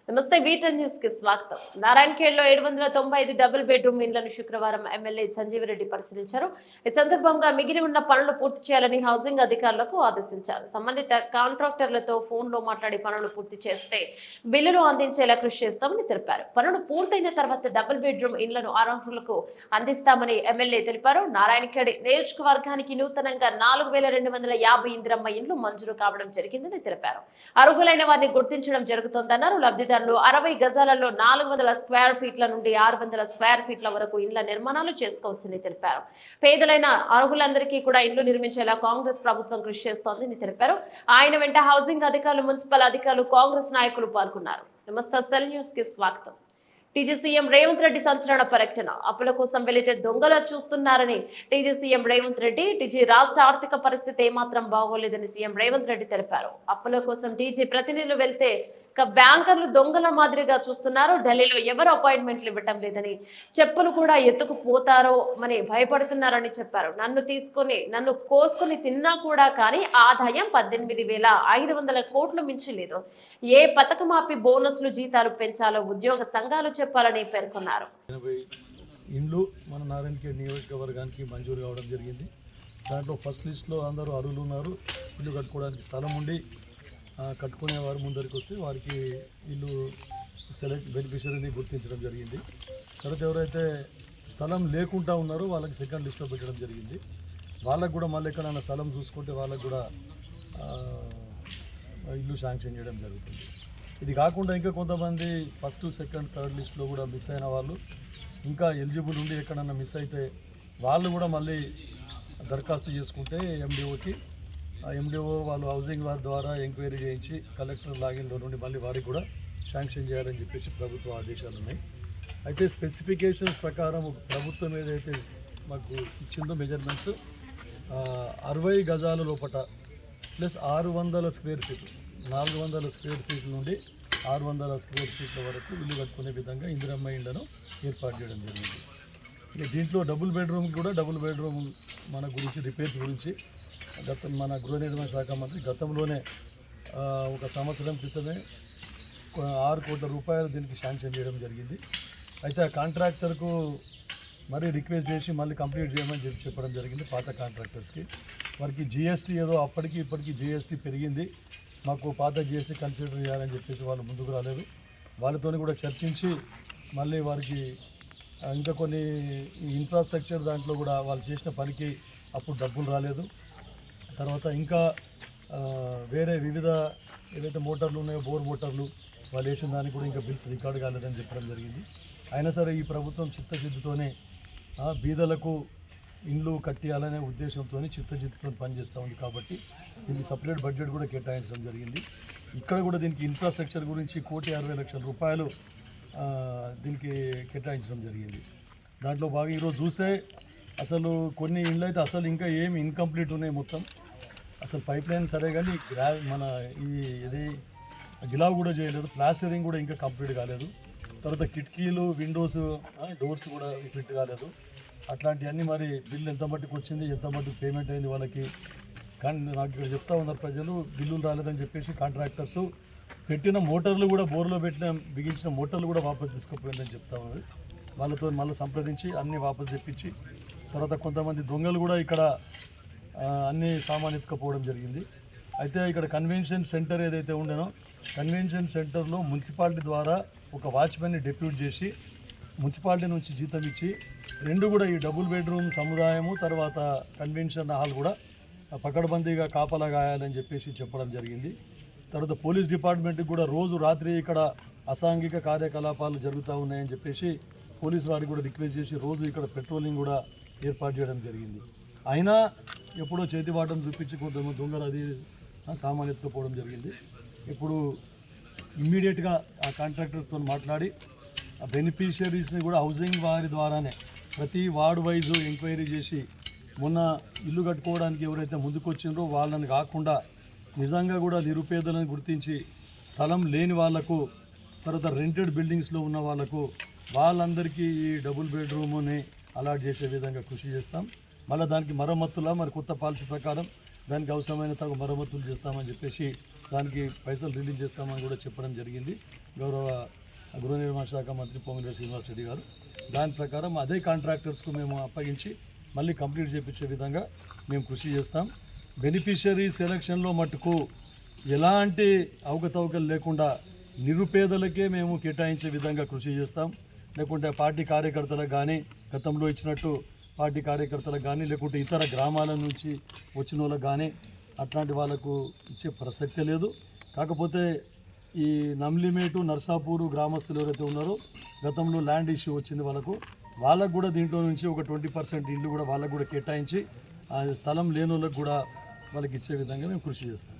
నమస్తే వీటన్ న్యూస్ కి స్వాగతం. నారాయణఖేడ్లో 795 డబుల్ బెడ్రూమ్ ఇండ్లను శుక్రవారం ఎమ్మెల్యే సంజీవరెడ్డి పరిశీలించారు. ఈ సందర్భంగా మిగిలి ఉన్న పనులు పూర్తి చేయాలని హౌసింగ్ అధికారులకు ఆదేశించారు. సంబంధిత కాంట్రాక్టర్లతో ఫోన్ లో మాట్లాడి పనులు పూర్తి చేస్తే బిల్లులు అందించేలా కృషి చేస్తామని తెలిపారు. పనులు పూర్తయిన తర్వాత డబుల్ బెడ్రూమ్ ఇండ్లను అర్హులకు అందిస్తామని ఎమ్మెల్యే తెలిపారు. నారాయణఖేడ్ నియోజకవర్గానికి నూతనంగా 4250 ఇందిరమ్మ ఇండ్లు మంజూరు కావడం జరిగిందని తెలిపారు. అర్హులైన వారిని గుర్తించడం జరుగుతోందన్నారు. లబ్ధిదారులు 60 గజాలలో 400 స్క్వేర్ ఫీట్ల నుండి 600 స్క్వేర్ ఫీట్ల వరకు ఇండ్ల నిర్మాణాలు చేసుకోవచ్చని తెలిపారు. పేదలైన అర్హులందరికీ కూడా ఇండ్లు నిర్మించేలా కాంగ్రెస్ ప్రభుత్వం కృషి చేస్తోందని తెలిపారు. ఆయన వెంట హౌసింగ్ అధికారులు, మున్సిపల్ అధికారులు, కాంగ్రెస్ నాయకులు పాల్గొన్నారు. నమస్తే సెల్ న్యూస్ కి స్వాగతం. టీజీ సీఎం రేవంత్ రెడ్డి సంచలన పర్యటన. అప్పుల కోసం వెళితే దొంగల చూస్తున్నారని TG CM Revanth Reddy. TG రాష్ట్ర ఆర్థిక పరిస్థితి ఏమాత్రం బాగోలేదని సీఎం రేవంత్ రెడ్డి తెలిపారు. అప్పుల కోసం టీజీ ప్రతినిధులు వెళ్తే బ్యాంకర్లు దొంగల మాదిరిగా చూస్తున్నారు. ఢిల్లీలో ఎవరు అపాయింట్మెంట్లు ఇవ్వటం లేదని, చెప్పులు కూడా ఎత్తుకుపోతారో అని భయపడుతున్నారని చెప్పారు. నన్ను కోసుకుని తిన్నా కూడా కానీ ఆదాయం 18,500 కోట్లు మించి లేదు. ఏ పథకం ఆపి బోనస్లు, జీతాలు పెంచాలో ఉద్యోగ సంఘాలు చెప్పాలని పేర్కొన్నారు. ఇండ్లు మన నారాయణఖేడ్ నియోజకవర్గానికి మంజూరు కావడం జరిగింది. దాంట్లో ఫస్ట్ లిస్ట్లో అందరూ అర్హులు ఉన్నారు. ఇల్లు కట్టుకోవడానికి స్థలం ఉండి కట్టుకునేవారు ముందరికి వస్తే వారికి ఇల్లు బెనిఫిషరీని గుర్తించడం జరిగింది. తర్వాత ఎవరైతే స్థలం లేకుండా ఉన్నారో వాళ్ళకి సెకండ్ లిస్ట్లో పెట్టడం జరిగింది. వాళ్ళకు కూడా మళ్ళీ ఎక్కడైనా స్థలం చూసుకుంటే వాళ్ళకు కూడా ఇల్లు శాంక్షన్ చేయడం జరుగుతుంది. ఇది కాకుండా ఇంకా కొంతమంది ఫస్ట్, సెకండ్, థర్డ్ లిస్ట్లో కూడా మిస్ అయిన వాళ్ళు, ఇంకా ఎలిజిబుల్ ఉండి ఎక్కడన్నా మిస్ అయితే వాళ్ళు కూడా మళ్ళీ దరఖాస్తు చేసుకుంటే ఎండిఓకి, ఎండిఓ వాళ్ళు హౌసింగ్ వారి ద్వారా ఎంక్వైరీ చేయించి కలెక్టర్ లాగిన్లో నుండి మళ్ళీ వారికి కూడా శాంక్షన్ చేయాలని చెప్పేసి ప్రభుత్వ ఆదేశాలు ఉన్నాయి. అయితే స్పెసిఫికేషన్స్ ప్రకారం ప్రభుత్వం ఏదైతే మాకు ఇచ్చిందో మెజర్మెంట్స్ 60 గజాల లోపట ప్లస్ 600 స్క్వేర్ ఫీట్లు, 400 స్క్వేర్ ఫీట్ల నుండి 600 స్క్వేర్ ఫీట్ల వరకు ఇల్లు కట్టుకునే విధంగా ఇందిరమ్మ ఇండ్లను ఏర్పాటు చేయడం జరిగింది. ఇక దీంట్లో డబుల్ బెడ్రూమ్ మన గురించి, రిపేర్స్ గురించి మన గృహ నిర్మాణ శాఖ మంత్రి గతంలోనే 1 సంవత్సరం క్రితమే 6 కోట్ల రూపాయలు దీనికి శాంక్షన్ చేయడం జరిగింది. అయితే ఆ కాంట్రాక్టర్కు మరీ రిక్వెస్ట్ చేసి మళ్ళీ కంప్లీట్ చేయమని చెప్పడం జరిగింది. పాత కాంట్రాక్టర్స్కి వారికి జిఎస్టీ ఏదో అప్పటికి ఇప్పటికీ జిఎస్టీ పెరిగింది, మాకు పాత జిఎస్టీ కన్సిడర్ చేయాలని చెప్పేసి వాళ్ళు ముందుకు రాలేదు. వాళ్ళతో కూడా చర్చించి మళ్ళీ వారికి ఇంకా కొన్ని ఇన్ఫ్రాస్ట్రక్చర్ దాంట్లో కూడా వాళ్ళు చేసిన పనికి అప్పుడు డబ్బులు రాలేదు. తర్వాత ఇంకా వేరే వివిధ ఏవైతే మోటార్లు ఉన్నాయో, బోర్ మోటార్లు వాళ్ళు వేసిన దానికి కూడా ఇంకా బిల్స్ రికార్డు కాలేదని చెప్పడం జరిగింది. అయినా సరే ఈ ప్రభుత్వం చిత్తశుద్ధితోనే బీదలకు ఇండ్లు కట్టియాలనే ఉద్దేశంతో చిత్తశుద్ధితో పనిచేస్తూ ఉంది. కాబట్టి దీనికి సపరేట్ బడ్జెట్ కూడా కేటాయించడం జరిగింది. ఇక్కడ కూడా దీనికి ఇన్ఫ్రాస్ట్రక్చర్ గురించి 1,60,00,000 రూపాయలు దీనికి కేటాయించడం జరిగింది. దాంట్లో బాగా ఈరోజు చూస్తే అసలు కొన్ని ఇండ్లు అయితే అసలు ఇంకా ఏమి ఇన్కంప్లీట్ ఉన్నాయి. మొత్తం అసలు పైప్ లైన్ సరే కానీ మన ఇది గిలావ్ కూడా చేయలేదు, ప్లాస్టరింగ్ కూడా ఇంకా కంప్లీట్ కాలేదు. తర్వాత కిటికీలు, విండోస్, డోర్స్ కూడా ఫిట్ కాలేదు. అట్లాంటివన్నీ మరి బిల్లు ఎంత మట్టుకు వచ్చింది, ఎంత మట్టుకు పేమెంట్ అయింది వాళ్ళకి. కానీ నాకు ఇక్కడ చెప్తా ఉన్నారు ప్రజలు, బిల్లులు రాలేదని చెప్పేసి కాంట్రాక్టర్స్ పెట్టిన మోటార్లు కూడా, బోర్లో బిగించిన మోటార్లు కూడా వాపసు తీసుకుపోయిందని చెప్తా ఉన్నారు. వాళ్ళతో మళ్ళీ సంప్రదించి అన్నీ వాపసు తెప్పించి, తర్వాత కొంతమంది దొంగలు కూడా ఇక్కడ అన్ని సామాన్ ఎత్తుకపోవడం జరిగింది. అయితే ఇక్కడ కన్వెన్షన్ సెంటర్ ఏదైతే ఉండేనో, కన్వెన్షన్ సెంటర్లో మున్సిపాలిటీ ద్వారా ఒక వాచ్మెన్ని డెప్యూట్ చేసి మున్సిపాలిటీ నుంచి జీతం ఇచ్చి 2 కూడా ఈ డబుల్ బెడ్రూమ్ సముదాయము, తర్వాత కన్వెన్షన్ హాల్ కూడా పకడ్బందీగా కాపలా గాయాలని చెప్పేసి చెప్పడం జరిగింది. తర్వాత పోలీస్ డిపార్ట్మెంట్కి కూడా రోజు రాత్రి ఇక్కడ అసాంఘిక కార్యకలాపాలు జరుగుతూ ఉన్నాయని చెప్పేసి పోలీసు వారికి కూడా రిక్వెస్ట్ చేసి రోజు ఇక్కడ పెట్రోలింగ్ కూడా ఏర్పాటు చేయడం జరిగింది. అయినా ఎప్పుడో చేతివాటం చూపించి కొంతమంది దొంగలు అది సామాన్ ఎత్తుకుపోవడం జరిగింది. ఇప్పుడు ఇమ్మీడియట్గా ఆ కాంట్రాక్టర్స్తో మాట్లాడి ఆ బెనిఫిషియరీస్ని కూడా హౌసింగ్ వారి ద్వారానే ప్రతి వార్డు వైజు ఎంక్వైరీ చేసి మొన్న ఇల్లు కట్టుకోవడానికి ఎవరైతే ముందుకొచ్చిండ్రో వాళ్ళని కాకుండా నిజంగా కూడా నిరుపేదలను గుర్తించి స్థలం లేని వాళ్లకు, తర్వాత రెంటెడ్ బిల్డింగ్స్లో ఉన్న వాళ్లకు, వాళ్ళందరికీ ఈ డబుల్ బెడ్రూమ్ని అలాట్ చేసే విధంగా కృషి చేస్తాం. మళ్ళీ దానికి మరమ్మతులా మరి కొత్త పాలసీ ప్రకారం దానికి అవసరమైన తగు మరమ్మతులు చేస్తామని చెప్పేసి దానికి పైసలు రిలీజ్ చేస్తామని కూడా చెప్పడం జరిగింది గౌరవ గృహ నిర్మాణ శాఖ మంత్రి పొంగులేటి శ్రీనివాస్ రెడ్డి గారు. దాని ప్రకారం అదే కాంట్రాక్టర్స్కు మేము అప్పగించి మళ్ళీ కంప్లీట్ చేయించే విధంగా మేము కృషి చేస్తాం. బెనిఫిషియరీ సెలక్షన్లో మటుకు ఎలాంటి అవకతవకలు లేకుండా నిరుపేదలకే మేము కేటాయించే విధంగా కృషి చేస్తాం. లేకుంటే పార్టీ కార్యకర్తలకు కానీ గతంలో ఇచ్చినట్టు పార్టీ కార్యకర్తలకు కానీ లేకుంటే ఇతర గ్రామాల నుంచి వచ్చిన వాళ్ళకి కానీ అట్లాంటి వాళ్ళకు ఇచ్చే ప్రసక్తే లేదు. కాకపోతే ఈ నమ్లిమేటు నర్సాపూరు గ్రామస్తులు ఎవరైతే ఉన్నారో గతంలో ల్యాండ్ ఇష్యూ వచ్చింది వాళ్ళకు కూడా దీంట్లో నుంచి ఒక 20% ఇల్లు కూడా వాళ్ళకు కూడా కేటాయించి ఆ స్థలం లేని వాళ్ళకు కూడా వాళ్ళకి ఇచ్చే విధంగా మేము కృషి చేస్తాం.